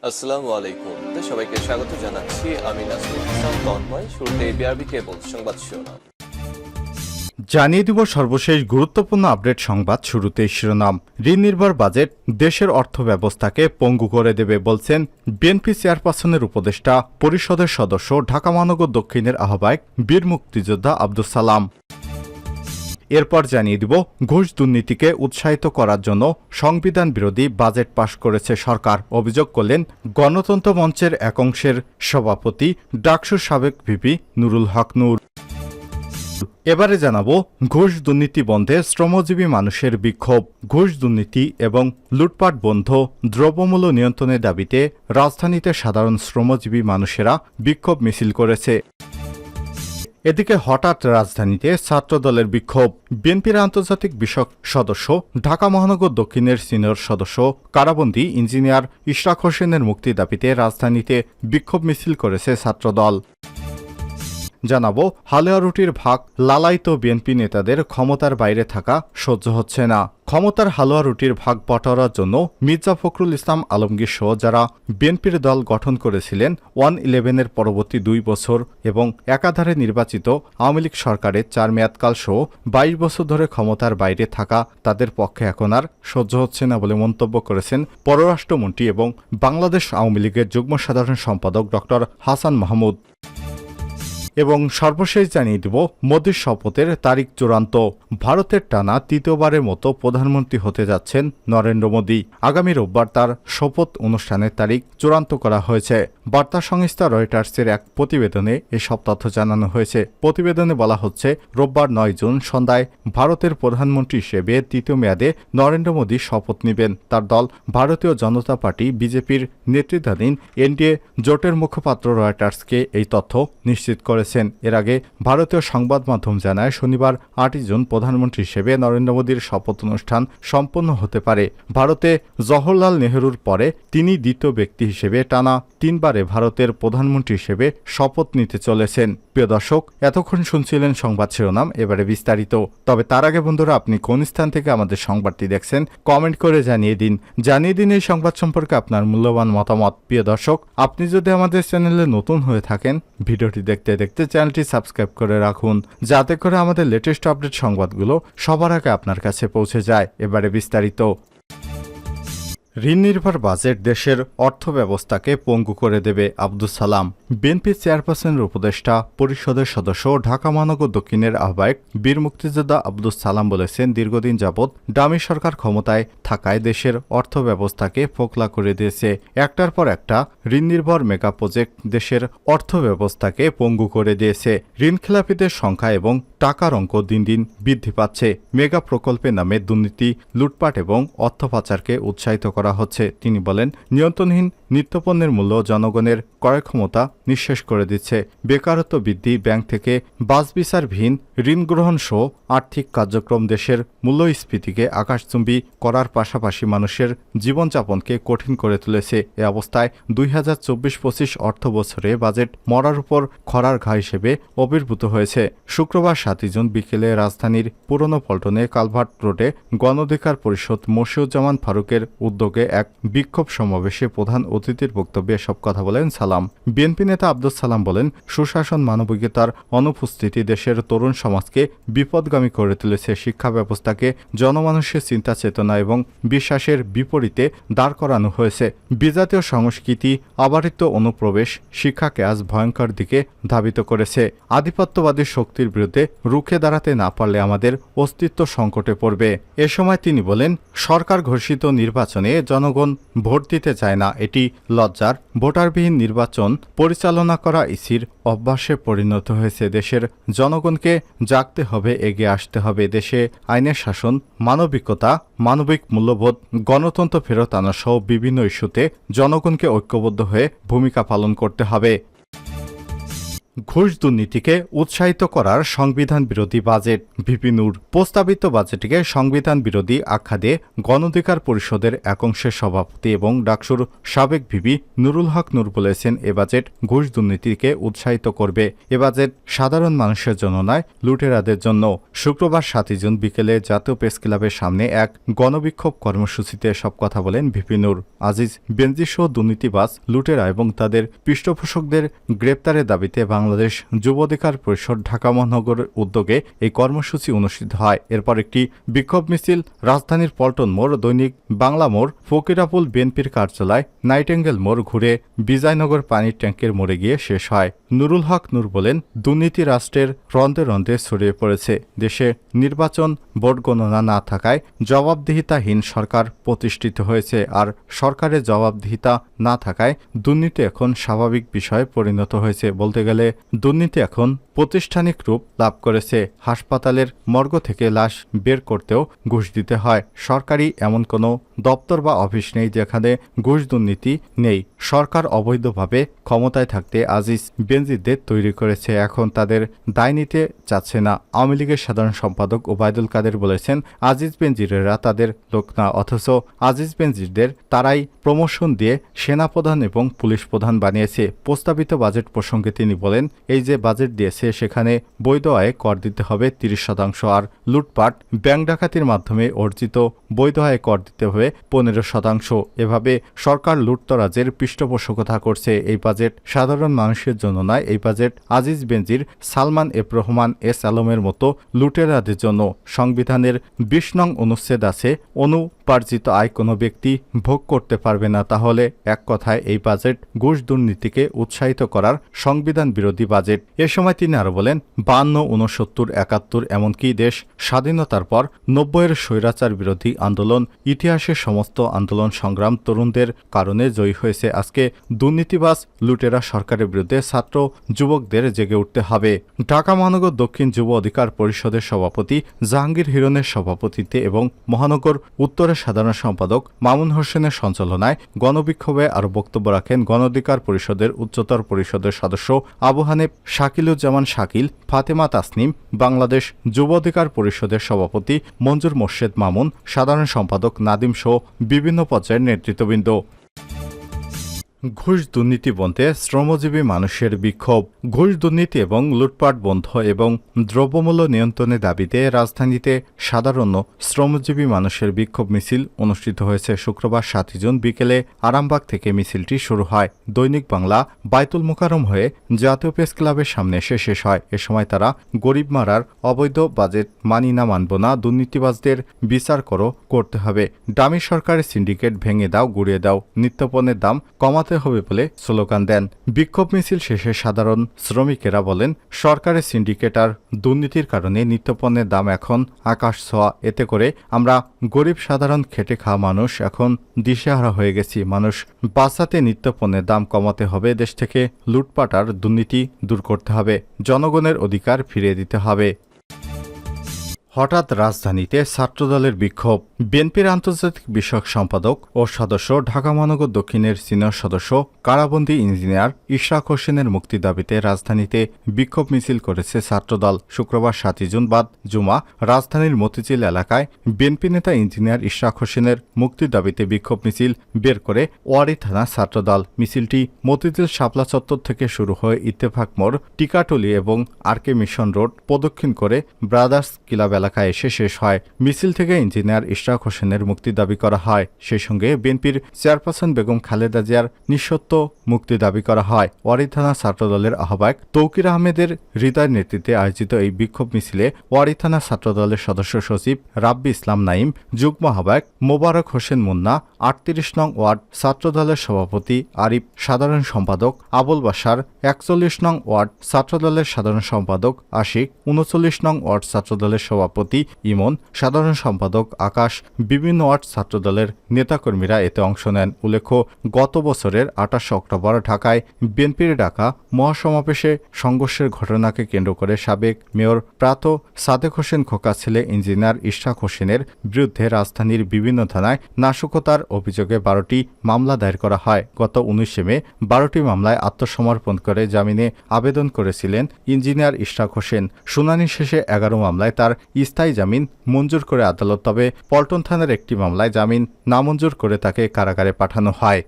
আসসালামু আলাইকুম। সবাইকে স্বাগত জানাচ্ছি। আমি নাসরুল ইসলাম তন্ময়। শুরুতে বিআরবি কেবল সংবাদ শিরোনাম। জানিয়ে দিব সর্বশেষ গুরুত্বপূর্ণ আপডেট সংবাদ। শুরুতেই শিরোনাম। ঋণ নির্ভর বাজেট দেশের অর্থব্যবস্থাকে পঙ্গু করে দেবে বলছেন বিএনপি চেয়ারপারসনের উপদেষ্টা পরিষদের সদস্য ঢাকা মহানগর দক্ষিণের আহ্বায়ক বীর মুক্তিযোদ্ধা আব্দুস সালাম। এরপর জানিয়ে দিব ঘুষ দুর্নীতিকে উৎসাহিত করার জন্য সংবিধান বিরোধী বাজেট পাশ করেছে সরকার, অভিযোগ করলেন গণতন্ত্র মঞ্চের এক অংশের সভাপতি ডাকসুর সাবেক ভিপি নুরুল হক নূর। এবারে জানাবো ঘুষ দুর্নীতি বন্ধে শ্রমজীবী মানুষের বিক্ষোভ। ঘুষ দুর্নীতি এবং লুটপাট বন্ধ, দ্রব্যমূল্য নিয়ন্ত্রণের দাবিতে রাজধানীতে সাধারণ শ্রমজীবী মানুষেরা বিক্ষোভ মিছিল করেছে। এদিকে হঠাৎ রাজধানীতে ছাত্রদলের বিক্ষোভ। বিএনপির আন্তর্জাতিক বিষয়ক সদস্য ঢাকা মহানগর দক্ষিণের সিনিয়র সদস্য কারাবন্দী ইঞ্জিনিয়ার ইশরাক হোসেনের মুক্তি দাবিতে রাজধানীতে বিক্ষোভ মিছিল করেছে ছাত্রদল। জানাবো হালুয়া রুটির ভাগ লালায়িত বিএনপি নেতাদের ক্ষমতার বাইরে থাকা সহ্য হচ্ছে না। ক্ষমতার হালুয়া রুটির ভাগ বটারার জন্য মির্জা ফখরুল ইসলাম আলমগীর সহ যারা বিএনপির দল গঠন করেছিলেন 1-11-এর পরবর্তী 2 বছর এবং একাধারে নির্বাচিত আওয়ামী লীগ সরকারের 4 মেয়াদকাল সহ 22 বছর ধরে ক্ষমতার বাইরে থাকা তাদের পক্ষে এখন আর সহ্য হচ্ছে না বলে মন্তব্য করেছেন পররাষ্ট্রমন্ত্রী এবং বাংলাদেশ আওয়ামী লীগের যুগ্ম সাধারণ সম্পাদক ড হাসান মাহমুদ। এবং সর্বশেষ জানিয়ে দেব মোদির শপথের তারিখ চূড়ান্ত। ভারতের টানা তৃতীয়বারের মতো প্রধানমন্ত্রী হতে যাচ্ছেন নরেন্দ্র মোদী। আগামী রোববার তার শপথ অনুষ্ঠানের তারিখ চূড়ান্ত করা হয়েছে। বার্তা সংস্থা রয়টার্সের এক প্রতিবেদনে এসব তথ্য জানানো হয়েছে। প্রতিবেদনে বলা হচ্ছে, রোববার 9 জুন সন্ধ্যায় ভারতের প্রধানমন্ত্রী হিসেবে তৃতীয় মেয়াদে নরেন্দ্র মোদী শপথ নেবেন। তার দল ভারতীয় জনতা পার্টি বিজেপির নেতৃত্বাধীন এনডিএ জোটের মুখপাত্র রয়টার্সকে এই তথ্য নিশ্চিত করেছেন। এর আগে ভারতীয় সংবাদ মাধ্যম জানায়, শনিবার 8 জুন প্রধানমন্ত্রী হিসেবে নরেন্দ্র মোদীর শপথ অনুষ্ঠান সম্পন্ন হতে পারে। ভারতে জওহরলাল নেহরুর পরে তিনি দ্বিতীয় ব্যক্তি হিসেবে টানা 3 বারে ভারতের প্রধানমন্ত্রী হিসেবে শপথ নিতে চলেছেন। প্রিয় দর্শক, এতক্ষণ শুনছিলেন সংবাদ শিরোনাম, এবারে বিস্তারিত। তবে তার আগে বন্ধুরা, আপনি কোন স্থান থেকে আমাদের সংবাদটি দেখছেন কমেন্ট করে জানিয়ে দিন এই সংবাদ সম্পর্কে আপনার মূল্যবান মতামত। প্রিয় দর্শক, আপনি যদি আমাদের চ্যানেলে নতুন হয়ে থাকেন, ভিডিওটি দেখতে দেখতে চ্যানেলটি সাবস্ক্রাইব করে রাখুন, যাতে করে আমাদের লেটেস্ট আপডেট সংবাদগুলো সবার আগে আপনার কাছে পৌঁছে যায়। এবারে বিস্তারিত। ঋণ নির্ভর বাজেট দেশের অর্থব্যবস্থাকে পঙ্গু করে দেবে আব্দুস সালাম। বিএনপি চেয়ারপারসনের উপদেষ্টা পরিষদের সদস্য ঢাকা মহানগর দক্ষিণের আহ্বায়ক বীর মুক্তিযোদ্ধা আব্দুস সালাম বলেছেন, দীর্ঘদিন যাবৎ ডামি সরকার ক্ষমতায় থাকায় দেশের অর্থব্যবস্থাকে ফোকলা করে দিয়েছে। একটার পর একটা ঋণ নির্ভর মেগা প্রজেক্ট দেশের অর্থব্যবস্থাকে পঙ্গু করে দিয়েছে। ঋণখেলাপিদের সংখ্যা এবং টাকার অঙ্ক দিন দিন বৃদ্ধি পাচ্ছে। মেগা প্রকল্পের নামে দুর্নীতি, লুটপাট এবং অর্থ পাচারকে উৎসাহিত করা হচ্ছে। তিনি বলেন, নিয়ন্ত্রণহীন নিত্যপণ্যের মূল্য জনগণের ক্রয় ক্ষমতা নিঃশেষ করে দিচ্ছে। বেকারত্ব বৃদ্ধি, ব্যাংক থেকে বাছবিচারবিহীন ঋণ গ্রহণ সহ আর্থিক কার্যক্রম দেশের মূল্যস্ফীতিকে আকাশচুম্বী করার পাশাপাশি মানুষের জীবনযাপনকে কঠিন করে তুলেছে। এ অবস্থায় 2024-25 অর্থ বছরে বাজেট মরার উপর খরার ঘা হিসেবে আবির্ভূত হয়েছে। শুক্রবার 7 জুন বিকেলে রাজধানীর পুরনো পল্টনে কালভার্ট রোডে গণ অধিকার পরিষদ মশিউজ্জামান ফারুকের উদ্যোগে এক বিক্ষোভ সমাবেশে প্রধান অতিথির বক্তব্যে এসব কথা বলেন সালাম। বিএনপি নেতা আব্দুস সালাম বলেন, সুশাসন মানবিকতার অনুপস্থিতি দেশের তরুণ সমাজকে বিপদগামী করে তুলেছে। শিক্ষা ব্যবস্থাকে জনমানুষের চিন্তা চেতনা এবং বিশ্বাসের বিপরীতে দাঁড় করানো হয়েছে। বিজাতীয় সংস্কৃতি, আবারিত অনুপ্রবেশ শিক্ষাকে আজ ভয়ঙ্কর দিকে ধাবিত করেছে। আধিপত্যবাদী শক্তির বিরুদ্ধে রুখে দাঁড়াতে না পারলে আমাদের অস্তিত্ব সংকটে পড়বে। এ সময় তিনি বলেন, সরকার ঘোষিত নির্বাচনে জনগণ ভোট দিতে চায় না। এটি লজ্জার। ভোটারবিহীন নির্বাচন পরিচালনা করা ইসির অভ্যাসে পরিণত হয়েছে। দেশের জনগণকে জাগতে হবে, এগিয়ে আসতে হবে। দেশে আইনের শাসন, মানবিকতা, মানবিক মূল্যবোধ, গণতন্ত্র ফেরত আনা সহ বিভিন্ন ইস্যুতে জনগণকে ঐক্যবদ্ধ হয়ে ভূমিকা পালন করতে হবে। ঘুষ দুর্নীতিকে উৎসাহিত করার সংবিধান বিরোধী বাজেট। ভিপি নূর প্রস্তাবিত বাজেটকে সংবিধান বিরোধী আখ্যা দিয়ে গণঅধিকার পরিষদের একাংশের সভাপতি এবং ডাকসুর সাবেক ভিপি নুরুল হক নূর বলেছেন, এ বাজেট ঘুষ দুর্নীতিকে উৎসাহিত করবে। এ বাজেট সাধারণ মানুষের জন্য নয়, লুটেরাদের জন্য। শুক্রবার 7 জুন বিকেলে জাতীয় প্রেস ক্লাবের সামনে এক গণবিক্ষোভ কর্মসূচিতে সব কথা বলেন ভিপি নূর। আজিজ বেনজিসহ দুর্নীতিবাজ, লুটেরা এবং তাদের পৃষ্ঠপোষকদের গ্রেপ্তারের দাবিতে বাংলাদেশ যুব অধিকার পরিষদ ঢাকা মহানগরের উদ্যোগে এই কর্মসূচি অনুষ্ঠিত হয়। এরপর একটি বিক্ষোভ মিছিল রাজধানীর পল্টন মোড়, দৈনিক বাংলা মোড়, ফকিরাপুল বিএনপির কার্যালয়, নাইটেঙ্গেল মোড় ঘুরে বিজয়নগর পানির ট্যাঙ্কের মোড়ে গিয়ে শেষ হয়। নুরুল হক নূর বলেন, দুর্নীতি রাষ্ট্রের রন্ধে রন্ধে ছড়িয়ে পড়েছে। দেশে নির্বাচন ভোট গণনা না থাকায় জবাবদিহিতাহীন সরকার প্রতিষ্ঠিত হয়েছে, আর সরকারের জবাবদিহিতা না থাকায় দুর্নীতি এখন স্বাভাবিক বিষয়ে পরিণত হয়েছে। বলতে গেলে দুর্নীতি এখন প্রাতিষ্ঠানিক রূপ লাভ করেছে। হাসপাতালের মর্গ থেকে লাশ বের করতেও ঘুষ দিতে হয়। সরকারি এমন কোনো দপ্তর বা অফিস নেই যেখানে ঘুষ দুর্নীতি নেই। সরকার অবৈধভাবে ক্ষমতায় থাকতে আজিজ বেনজিরদের তৈরি করেছে, এখন তাদের দায় নিতে চাচ্ছে না। আওয়ামী লীগের সাধারণ সম্পাদক ওবায়দুল কাদের বলেছেন, আজিজ বেনজিরেরা তাদের লোক না, অথচ আজিজ বেনজিরদের তারাই প্রমোশন দিয়ে সেনাপ্রধান এবং পুলিশ প্রধান বানিয়েছে। প্রস্তাবিত বাজেট প্রসঙ্গে তিনি বলেন, এই যে বাজেট দিয়েছে সেখানে বৈধ আয়ে কর দিতে হবে 30%, আর লুটপাট ব্যাংক ডাকাতির মাধ্যমে অর্জিত বৈধ আয়ে কর দিতে হবে 15%। এভাবে সরকার লুটতরাজের পৃষ্ঠপোষকতা করছে। এই বাজেট সাধারণ মানুষের জন্য নয়, এই বাজেট আজিজ বেনজির, সালমান এফ রহমান, এস আলমের মতো লুটেরাদের জন্য। সংবিধানের 20 নং অনুচ্ছেদ আছে, অনুপার্জিত আয় কোনো ব্যক্তি ভোগ করতে পারবে না। তাহলে এক কথায় এই বাজেট ঘুষ দুর্নীতিকে উৎসাহিত করার সংবিধান বিরোধী বাজেট। এ সময় তিনি আরো বলেন, 52, 69, 71 এমনকি দেশ স্বাধীনতার পর 90-এর স্বৈরাচার বিরোধী আন্দোলন, ইতিহাসের সমস্ত আন্দোলন সংগ্রাম তরুণদের কারণে জয়ী হয়েছে। আজকে দুর্নীতিবাজ লুটেরা সরকারের বিরুদ্ধে ছাত্র যুবকদের জেগে উঠতে হবে। ঢাকা মহানগর দক্ষিণ যুব অধিকার পরিষদের সভাপতি জাহাঙ্গীর হিরণের সভাপতিত্বে এবং মহানগর উত্তরের সাধারণ সম্পাদক মামুন হোসেনের সঞ্চালনায় গণবিক্ষোভে আরও বক্তব্য রাখেন গণ অধিকার পরিষদের উচ্চতর পরিষদের সদস্য আবু হানিফ, শাকিলুজ্জামান শাকিল, ফাতেমা তাসনিম, বাংলাদেশ যুব অধিকার পরিষদের সভাপতি মঞ্জুর মোর্শেদ মামুন, সাধারণ সম্পাদক নাদিম সহ বিভিন্ন পর্যায়ের নেতৃত্ববৃন্দ। ঘুষ দুর্নীতি বন্ধে শ্রমজীবী মানুষের বিক্ষোভ। ঘুষ দুর্নীতি এবং লুটপাট বন্ধ এবং দ্রব্যমূল্য নিয়ন্ত্রণের দাবিতে রাজধানীতে সাধারণ শ্রমজীবী মানুষের বিক্ষোভ মিছিল অনুষ্ঠিত হয়েছে। শুক্রবার 7 জুন বিকেলে আরামবাগ থেকে মিছিলটি শুরু হয়। দৈনিক বাংলা বাইতুল মোকাররম হয়ে জাতীয় প্রেস ক্লাবের সামনে এসে শেষ হয়। এ সময় তারা গরিব মারার অবৈধ বাজেট মানি না, মানব না, দুর্নীতিবাজদের বিচার করতে হবে, ডামি সরকারের সিন্ডিকেট ভেঙে দাও, গুড়িয়ে দাও, নিত্যপণ্যের দাম কমাতে হবে বলে স্লোগান দেন। বিক্ষোভ মিছিল শেষে সাধারণ শ্রমিকেরা বলেন, সরকারের সিন্ডিকেট আর দুর্নীতির কারণে নিত্যপণ্যের দাম এখন আকাশ ছোঁয়া। এতে করে আমরা গরিব সাধারণ খেটে খাওয়া মানুষ এখন দিশেহারা হয়ে গেছি। মানুষ বাঁচাতে নিত্যপণ্যের দাম কমাতে হবে, দেশ থেকে লুটপাট আর দুর্নীতি দূর করতে হবে, জনগণের অধিকার ফিরিয়ে দিতে হবে। হঠাৎ রাজধানীতে ছাত্রদলের বিক্ষোভ। বিএনপির আন্তর্জাতিক বিষয়ক সম্পাদক ও সদস্য, ঢাকা মহানগর দক্ষিণের সিনিয়র সদস্য, কারাবন্দী ইঞ্জিনিয়ার ইশরাক হোসেনের মুক্তি দাবিতে রাজধানীতে বিক্ষোভ মিছিল করেছে ছাত্রদল। শুক্রবার 7 জুন বাদ জুমা রাজধানীর মতিঝিল এলাকায় বিএনপি নেতা ইঞ্জিনিয়ার ইশরাক হোসেনের মুক্তির দাবিতে বিক্ষোভ মিছিল বের করে ওয়ারী থানা ছাত্রদল। মিছিলটি মতিঝিল শাপলা চত্বর থেকে শুরু হয়ে ইত্তেফাক মোড়, টিকাটলি এবং আরকে মিশন রোড প্রদক্ষিণ করে ব্রাদার্স ক্লাব এলাকায় এসে শেষ হয়। মিছিল থেকে ইঞ্জিনিয়ার ইশরাক হোসেনের মুক্তি দাবি করা হয়। সেই সঙ্গে বিএনপির চেয়ারপারসন বেগম খালেদা জিয়ার নিঃশর্ত মুক্তি দাবি করা হয়। ওয়ারী থানা ছাত্রদলের আহ্বায়ক তৌকির আহমেদের হৃদয়ের নেতৃত্বে আয়োজিত এই বিক্ষোভ মিছিলে ওয়ারী থানা ছাত্রদলের সদস্য সচিব রাব্বি ইসলাম নাইম, যুগ্ম আহ্বায়ক মোবারক হোসেন মুন্না, 38 নং ওয়ার্ড ছাত্রদলের সভাপতি আরিফ, সাধারণ সম্পাদক আবুল বাশার, 41 নং ওয়ার্ড ছাত্রদলের সাধারণ সম্পাদক আশিক, 39 নং ওয়ার্ড ছাত্রদলের সভাপতি সভাপতি ইমন, সাধারণ সম্পাদক আকাশ, বিভিন্ন ওয়ার্ড ছাত্রদলের নেতাকর্মীরা এতে অংশ নেন। উল্লেখ্য, গত বছরের ২৮ অক্টোবর ঢাকায় বিএনপির ডাকা মহাসমাবেশে সংঘর্ষের ঘটনাকে কেন্দ্র করে সাবেক মেয়র প্রাত সাদেক হোসেন খোকা ছেলে ইঞ্জিনিয়ার ইশরাক হোসেনের বিরুদ্ধে রাজধানীর বিভিন্ন থানায় নাশকতার অভিযোগে ১২টি মামলা দায়ের করা হয়। গত ১৯ মে ১২টি মামলায় আত্মসমর্পণ করে জামিনে আবেদন করেছিলেন ইঞ্জিনিয়ার ইশরাক হোসেন। শুনানি শেষে ১১ মামলায় তার স্থায়ী জামিন মঞ্জুর করে আদালত, তবে পল্টন থানার একটি মামলায় জামিন নামঞ্জুর করে তাকে কারাগারে পাঠানো হয়।